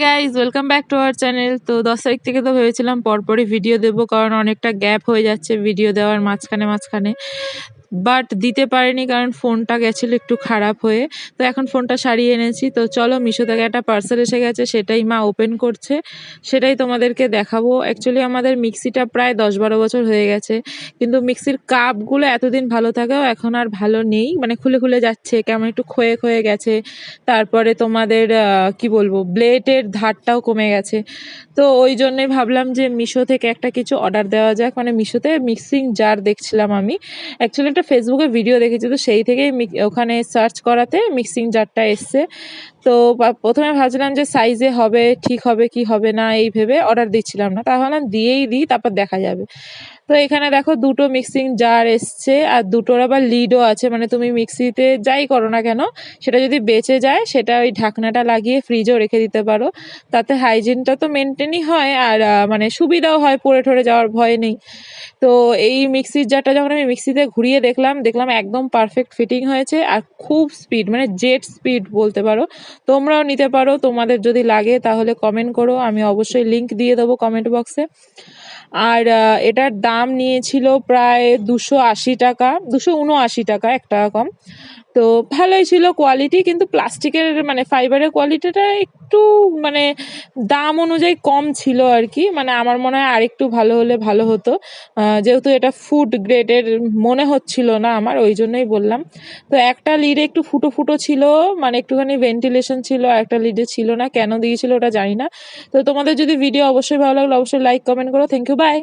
Guys, welcome back to our channel. তো 10 তারিখ থেকে তো ভেবেছিলাম পরপরই ভিডিও দেবো, কারণ অনেকটা গ্যাপ হয়ে যাচ্ছে ভিডিও দেওয়ার মাঝখানে। বাট দিতে পারিনি কারণ ফোনটা গেছিলো একটু খারাপ হয়ে। তো এখন ফোনটা সারিয়ে এনেছি। তো চলো, মিশো থেকে একটা পার্সেল এসে গেছে, সেটাই মা ওপেন করছে, সেটাই তোমাদেরকে দেখাবো। অ্যাকচুয়ালি আমাদের মিক্সিটা প্রায় 10-12 বছর হয়ে গেছে, কিন্তু মিক্সির কাপগুলো এতদিন ভালো থাকেও এখন আর ভালো নেই, মানে খুলে যাচ্ছে, কেমন একটু ক্ষয়ে গেছে। তারপরে তোমাদের কি বলবো, ব্লেডের ধারটাও কমে গেছে। তো ওই জন্যই ভাবলাম যে মিশো থেকে একটা কিছু অর্ডার দেওয়া যাক। মানে মিশোতে মিক্সিং জার দেখছিলাম আমি, অ্যাকচুয়ালি একটা ফেসবুকে ভিডিও দেখেছি, তো সেই থেকেই ওখানে সার্চ করাতে মিক্সিং জারটা এসছে। তো প্রথমে ভাবছিলাম যে সাইজে হবে, ঠিক হবে কি হবে না, এই ভেবে অর্ডার দিচ্ছিলাম না। তা ভাবলাম দিয়েই দিই, তারপর দেখা যাবে। তো এখানে দেখো দুটো মিক্সিং জার এসছে, আর দুটোর আবার লিডও আছে। মানে তুমি মিক্সিতে যাই করো না কেন, সেটা যদি বেঁচে যায় সেটা ওই ঢাকনাটা লাগিয়ে ফ্রিজেও রেখে দিতে পারো। তাতে হাইজিনটা তো মেনটেনই হয়, আর মানে সুবিধাও হয়, পড়ে ঠরে যাওয়ার ভয় নেই। তো এই মিক্সির জারটা যখন আমি মিক্সিতে ঘুরিয়ে দেখলাম একদম পারফেক্ট ফিটিং হয়েছে, আর খুব স্পিড, মানে জেট স্পিড বলতে পারো। তোমরাও নিতে পারো, তোমাদের যদি লাগে তাহলে কমেন্ট করো, আমি অবশ্যই লিংক দিয়ে দেবো কমেন্ট বক্সে। আর এটার দাম নিয়েছিল প্রায় 280 টাকা, 279 টাকা, 1 টাকা কম। তো ভালোই ছিল কোয়ালিটি, কিন্তু প্লাস্টিকের মানে ফাইবারের কোয়ালিটিটা একটু মানে দাম অনুযায়ী কম ছিল আর কি। মানে আমার মনে হয় আরেকটু ভালো হলে ভালো হতো, যেহেতু এটা ফুড গ্রেডের মনে হচ্ছিল না আমার, ওই জন্যই বললাম। তো একটা লিডে একটু ফুটো ছিল, মানে একটুখানি ভেন্টিলেশন ছিল, আর একটা লিডে ছিল না, কেন দিয়েছিল ওটা জানি না। তো তোমাদের যদি ভিডিও অবশ্যই ভালো লাগলো, অবশ্যই লাইক কমেন্ট করো। Thank you, by.